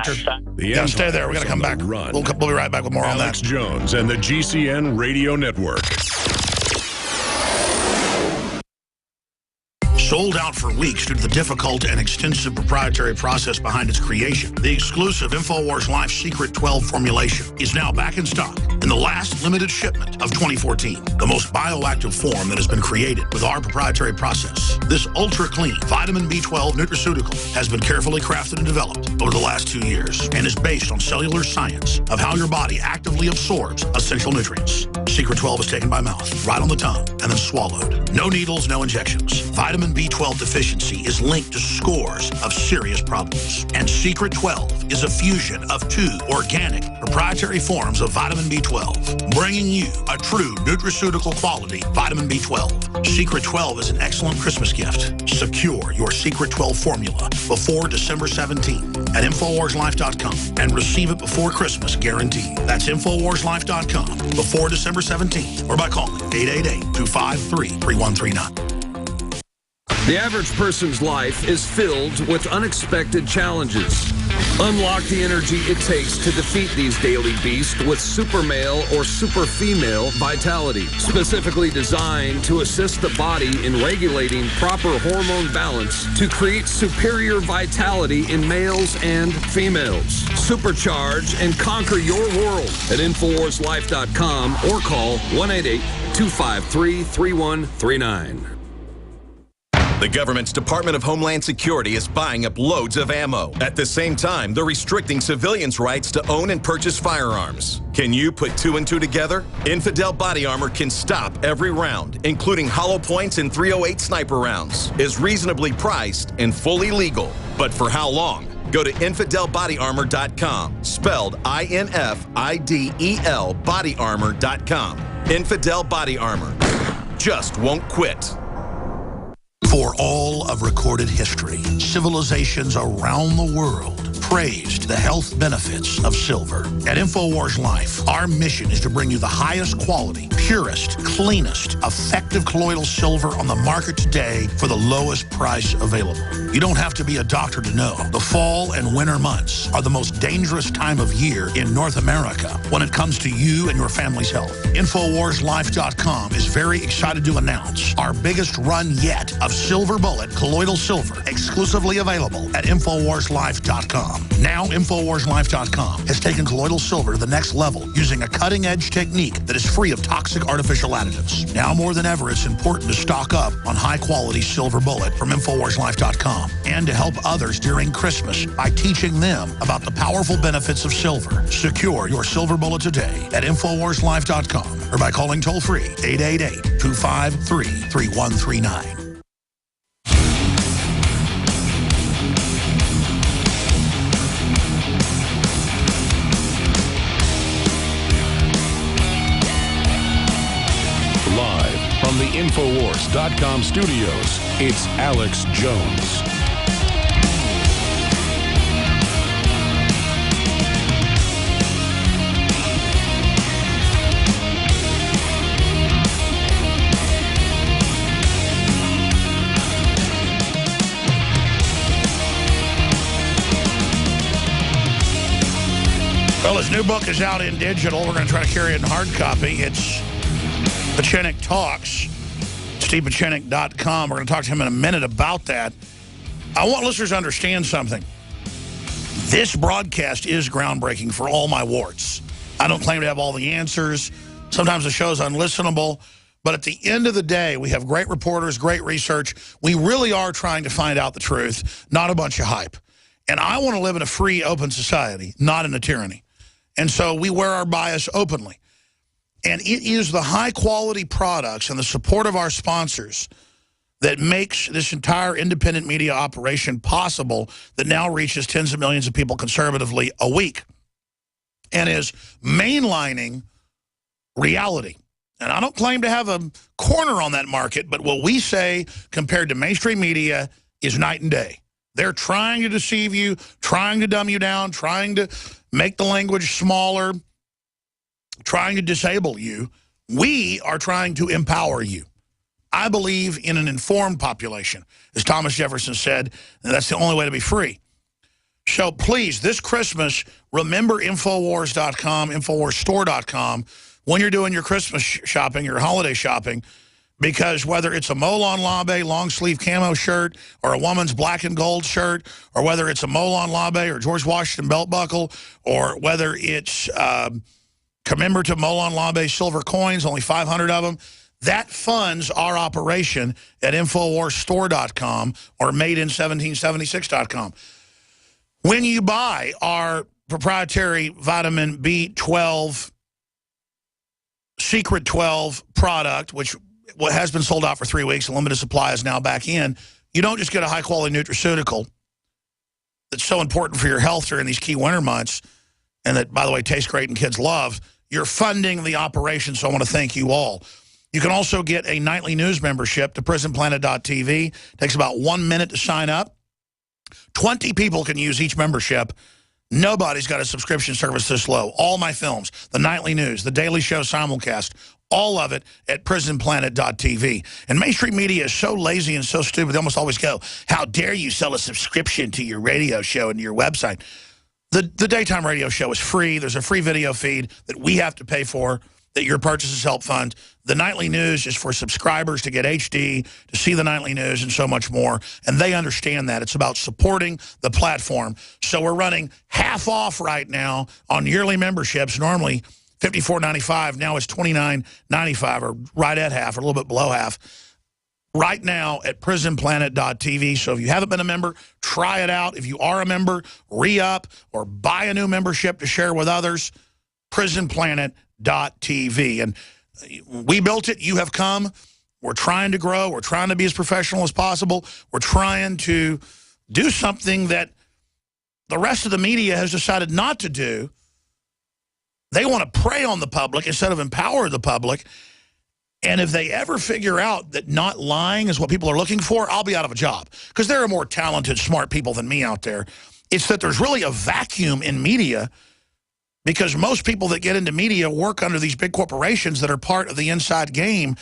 Doctor. You gotta stay there. We're gonna come back. We'll be right back with more on that. Alex Jones and the GCN Radio Network. Sold out for weeks due to the difficult and extensive proprietary process behind its creation. The exclusive InfoWars Life Secret 12 formulation is now back in stock in the last limited shipment of 2014. The most bioactive form that has been created with our proprietary process. This ultra-clean vitamin B12 nutraceutical has been carefully crafted and developed over the last 2 years and is based on cellular science of how your body actively absorbs essential nutrients. Secret 12 is taken by mouth, right on the tongue, and then swallowed. No needles, no injections. Vitamin B12 deficiency is linked to scores of serious problems. And Secret 12 is a fusion of 2 organic proprietary forms of vitamin B12, bringing you a true nutraceutical quality vitamin B12. Secret 12 is an excellent Christmas gift. Secure your Secret 12 formula before December 17th at InfoWarsLife.com and receive it before Christmas guaranteed. That's InfoWarsLife.com before December 17th or by calling 888-253-3139. The average person's life is filled with unexpected challenges. Unlock the energy it takes to defeat these daily beasts with super male or super female vitality, specifically designed to assist the body in regulating proper hormone balance to create superior vitality in males and females. Supercharge and conquer your world at InfoWarsLife.com or call 1-888-253-3139. The government's Department of Homeland Security is buying up loads of ammo. At the same time, they're restricting civilians' rights to own and purchase firearms. Can you put 2 and 2 together? Infidel Body Armor can stop every round, including hollow points and .308 sniper rounds, is reasonably priced and fully legal. But for how long? Go to InfidelBodyArmor.com, spelled I-N-F-I-D-E-L, bodyarmor.com. Infidel Body Armor. Just won't quit. For all of recorded history, civilizations around the world praised the health benefits of silver. At InfoWars Life, our mission is to bring you the highest quality, purest, cleanest, effective colloidal silver on the market today for the lowest price available. You don't have to be a doctor to know. The fall and winter months are the most dangerous time of year in North America when it comes to you and your family's health. InfoWarsLife.com is very excited to announce our biggest run yet of Silver Bullet colloidal silver, exclusively available at InfoWarsLife.com. Now, InfoWarsLife.com has taken colloidal silver to the next level using a cutting-edge technique that is free of toxic artificial additives. Now more than ever, it's important to stock up on high-quality Silver Bullet from InfoWarsLife.com and to help others during Christmas by teaching them about the powerful benefits of silver. Secure your Silver Bullet today at InfoWarsLife.com or by calling toll-free 888-253-3139. From the Infowars.com studios, it's Alex Jones. Well, his new book is out in digital. We're going to try to carry it in hard copy. It's Pieczenik Talks, StevePieczenik.com. We're going to talk to him in a minute about that. I want listeners to understand something. This broadcast is groundbreaking for all my warts. I don't claim to have all the answers. Sometimes the show's unlistenable. But at the end of the day, we have great reporters, great research. We really are trying to find out the truth, not a bunch of hype. And I want to live in a free, open society, not in a tyranny. And so we wear our bias openly. And it is the high-quality products and the support of our sponsors that makes this entire independent media operation possible that now reaches tens of millions of people conservatively a week and is mainlining reality. And I don't claim to have a corner on that market, but what we say compared to mainstream media is night and day. They're trying to deceive you, trying to dumb you down, trying to make the language smaller, trying to disable you. We are trying to empower you. I believe in an informed population. As Thomas Jefferson said, and that's the only way to be free. So please, this Christmas, remember Infowars.com, InfoWarsStore.com, when you're doing your Christmas shopping, your holiday shopping, because whether it's a Molon Labe long-sleeve camo shirt or a woman's black and gold shirt, or whether it's a Molon Labe or George Washington belt buckle, or whether it's commemorative Molon Labe silver coins, only 500 of them, that funds our operation at InfoWarsStore.com or MadeIn1776.com. When you buy our proprietary vitamin B12 Secret 12 product, which has been sold out for 3 weeks, a limited supply is now back in, you don't just get a high-quality nutraceutical that's so important for your health during these key winter months, and that, by the way, tastes great and kids love. You're funding the operation, so I want to thank you all. You can also get a nightly news membership to PrisonPlanet.tv. It takes about 1 minute to sign up. 20 people can use each membership. Nobody's got a subscription service this low. All my films, the nightly news, the Daily Show simulcast, all of it at PrisonPlanet.tv. And mainstream media is so lazy and so stupid, they almost always go, how dare you sell a subscription to your radio show and your website? The daytime radio show is free. There's a free video feed that we have to pay for, that your purchases help fund. The nightly news is for subscribers to get HD, to see the nightly news, and so much more. And they understand that. It's about supporting the platform. So we're running half off right now on yearly memberships. Normally $54.95. Now it's $29.95, or right at half, or a little bit below half. Right now at PrisonPlanet.tv. So if you haven't been a member, try it out. If you are a member, re-up or buy a new membership to share with others. PrisonPlanet.tv. And we built it. You have come. We're trying to grow. We're trying to be as professional as possible. We're trying to do something that the rest of the media has decided not to do. They want to prey on the public instead of empower the public. And if they ever figure out that not lying is what people are looking for, I'll be out of a job. Because there are more talented, smart people than me out there. It's that there's really a vacuum in media, because most people that get into media work under these big corporations that are part of the inside game,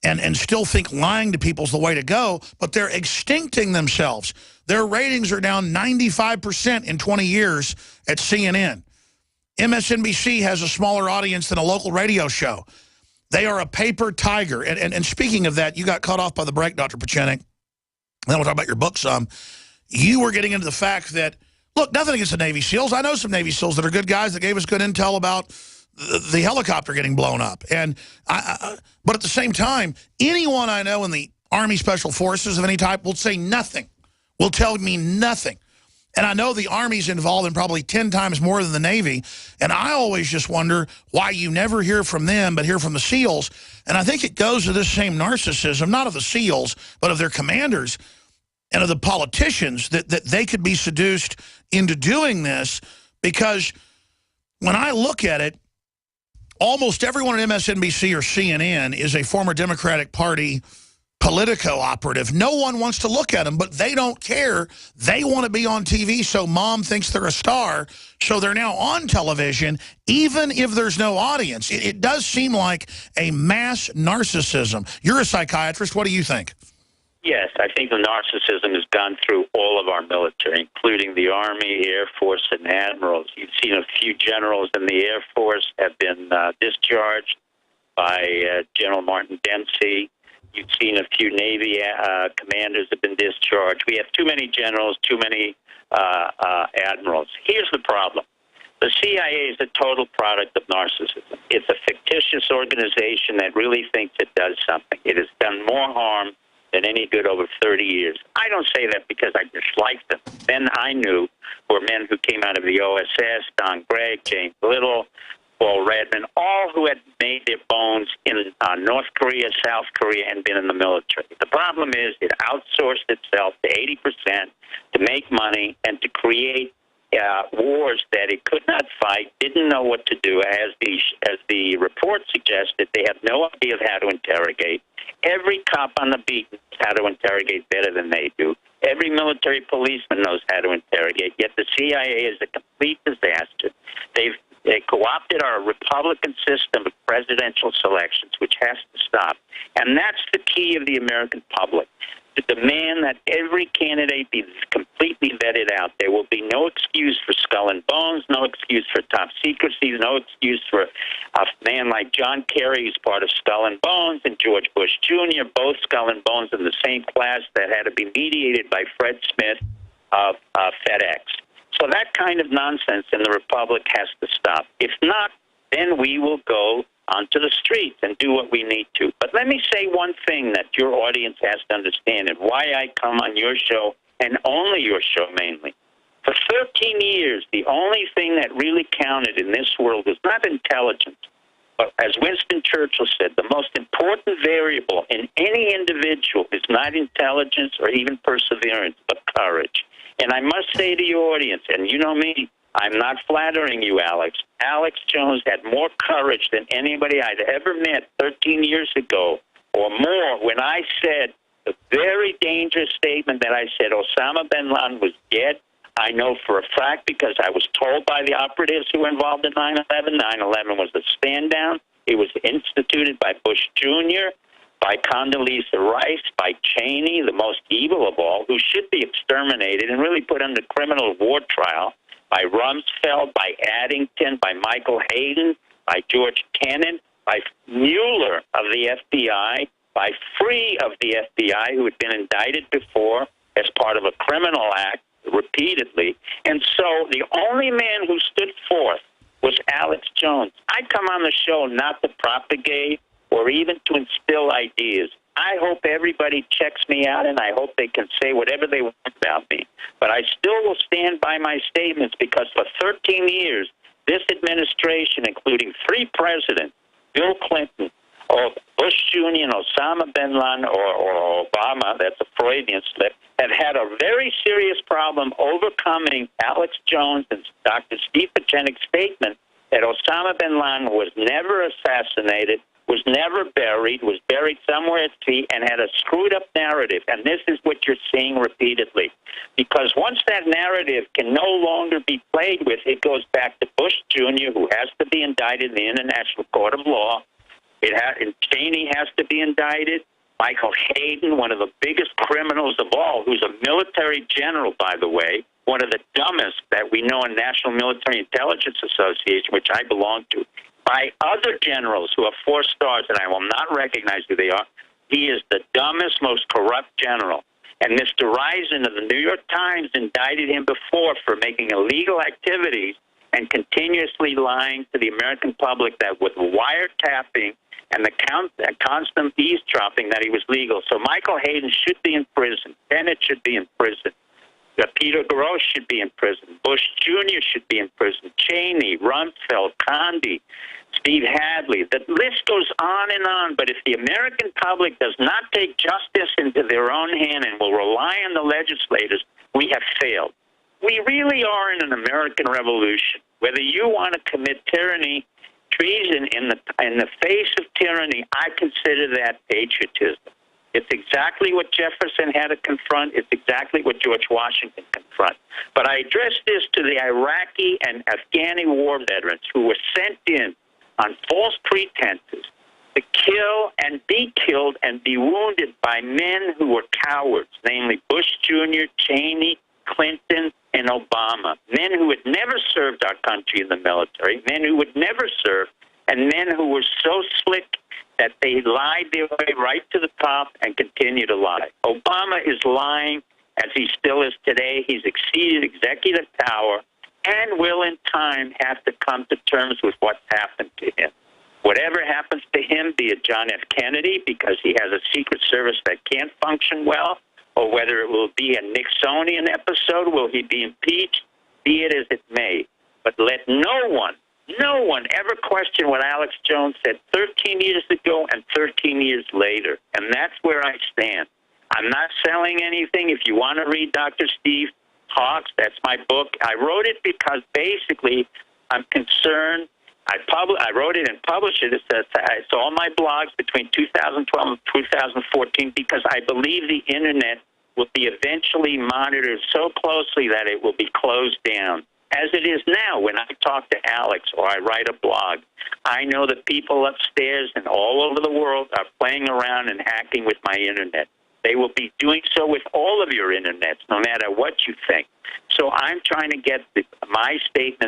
and still think lying to people is the way to go, but they're extincting themselves. Their ratings are down 95% in 20 years at CNN. MSNBC has a smaller audience than a local radio show. They are a paper tiger. And speaking of that, you got cut off by the break, Dr. Pachenik. And then we'll talk about your book some. You were getting into the fact that, look, nothing against the Navy SEALs. I know some Navy SEALs that are good guys that gave us good intel about the helicopter getting blown up. But at the same time, anyone I know in the Army Special Forces of any type will say nothing, will tell me nothing. And I know the Army's involved in probably 10 times more than the Navy. And I always just wonder why you never hear from them but hear from the SEALs. And I think it goes to this same narcissism, not of the SEALs, but of their commanders and of the politicians, that they could be seduced into doing this. Because when I look at it, almost everyone at MSNBC or CNN is a former Democratic Party Politico operative. No one wants to look at them, but they don't care. They want to be on TV, so mom thinks they're a star. So they're now on television, even if there's no audience. It does seem like a mass narcissism. You're a psychiatrist. What do you think? Yes, I think the narcissism has gone through all of our military, including the Army, Air Force, and Admirals. You've seen a few generals in the Air Force have been discharged by General Martin Dempsey. You've seen a few Navy commanders have been discharged. We have too many generals, too many admirals. Here's the problem. The CIA is a total product of narcissism. It's a fictitious organization that really thinks it does something. It has done more harm than any good over 30 years. I don't say that because I dislike them. Men I knew were men who came out of the OSS, Don Gregg, James Little, Paul Redman, all who had made their bones in North Korea, South Korea, and been in the military. The problem is it outsourced itself to 80% to make money and to create wars that it could not fight, didn't know what to do. As the report suggested, they have no idea of how to interrogate. Every cop on the beat knows how to interrogate better than they do. Every military policeman knows how to interrogate, yet the CIA is a complete disaster. They co-opted our Republican system of presidential selections, which has to stop. And that's the key of the American public. to demand that every candidate be completely vetted out. There will be no excuse for skull and bones, no excuse for top secrecy, no excuse for a man like John Kerry, who's part of Skull and Bones, and George Bush Jr., both Skull and Bones in the same class that had to be mediated by Fred Smith of FedEx. So that kind of nonsense in the Republic has to stop. If not, then we will go onto the streets and do what we need to. But let me say one thing that your audience has to understand, and why I come on your show, and only your show mainly. For 13 years, the only thing that really counted in this world is not intelligence, but as Winston Churchill said, the most important variable in any individual is not intelligence or even perseverance, but courage. And I must say to your audience, and you know me, I'm not flattering you, Alex. Alex Jones had more courage than anybody I'd ever met 13 years ago or more when I said the very dangerous statement that I said Osama bin Laden was dead. I know for a fact because I was told by the operatives who were involved in 9/11. 9/11 was a stand-down. It was instituted by Bush Jr., by Condoleezza Rice, by Cheney, the most evil of all, who should be exterminated and really put under criminal war trial, by Rumsfeld, by Addington, by Michael Hayden, by George Kennan, by Mueller of the FBI, by Free of the FBI, who had been indicted before as part of a criminal act repeatedly. And so the only man who stood forth was Alex Jones. I come on the show not to propagate or even to instill ideas. I hope everybody checks me out, and I hope they can say whatever they want about me. But I still will stand by my statements because for 13 years, this administration, including 3 presidents, Bill Clinton, or Bush Jr. and Osama bin Laden or Obama, that's a Freudian slip, have had a very serious problem overcoming Alex Jones and Dr. Steve Pieczenik's statement that Osama bin Laden was never assassinated, was never buried, was buried somewhere at sea, and had a screwed-up narrative. And this is what you're seeing repeatedly. Because once that narrative can no longer be played with, it goes back to Bush Jr., who has to be indicted in the International Court of Law. And Cheney has to be indicted. Michael Hayden, one of the biggest criminals of all, who's a military general, by the way, one of the dumbest that we know in National Military Intelligence Association, which I belong to, by other generals who are 4 stars, and I will not recognize who they are. He is the dumbest, most corrupt general. And Mr. Risen of the New York Times indicted him before for making illegal activities and continuously lying to the American public that with wiretapping and the constant eavesdropping that he was legal. So Michael Hayden should be in prison. Bennett should be in prison. Peter Grosz should be in prison. Bush Jr. should be in prison. Cheney, Rumsfeld, Condi, Steve Hadley. The list goes on and on. But if the American public does not take justice into their own hand and will rely on the legislators, we have failed. We really are in an American revolution. Whether you want to commit tyranny, treason in the face of tyranny, I consider that patriotism. It's exactly what Jefferson had to confront. It's exactly what George Washington confront. But I address this to the Iraqi and Afghani war veterans who were sent in on false pretenses to kill and be killed and be wounded by men who were cowards, namely Bush Jr., Cheney, Clinton, and Obama. Men who had never served our country in the military, men who would never serve, and men who were so slick that they lied their way right to the top and continue to lie. Obama is lying as he still is today. He's exceeded executive power and will in time have to come to terms with what's happened to him. Whatever happens to him, be it John F. Kennedy, because he has a Secret Service that can't function well, or whether it will be a Nixonian episode, will he be impeached, be it as it may. But let no one ever question what Alex Jones said 13 years ago and 13 years later. And that's where I stand. I'm not selling anything. If you want to read Dr. Steve Hawks, that's my book. I wrote it because basically I'm concerned. I wrote it and published it. It's all my blogs between 2012 and 2014 because I believe the Internet will be eventually monitored so closely that it will be closed down. As it is now, when I talk to Alex or I write a blog, I know that people upstairs and all over the world are playing around and hacking with my Internet. They will be doing so with all of your internets, no matter what you think. So I'm trying to get my statement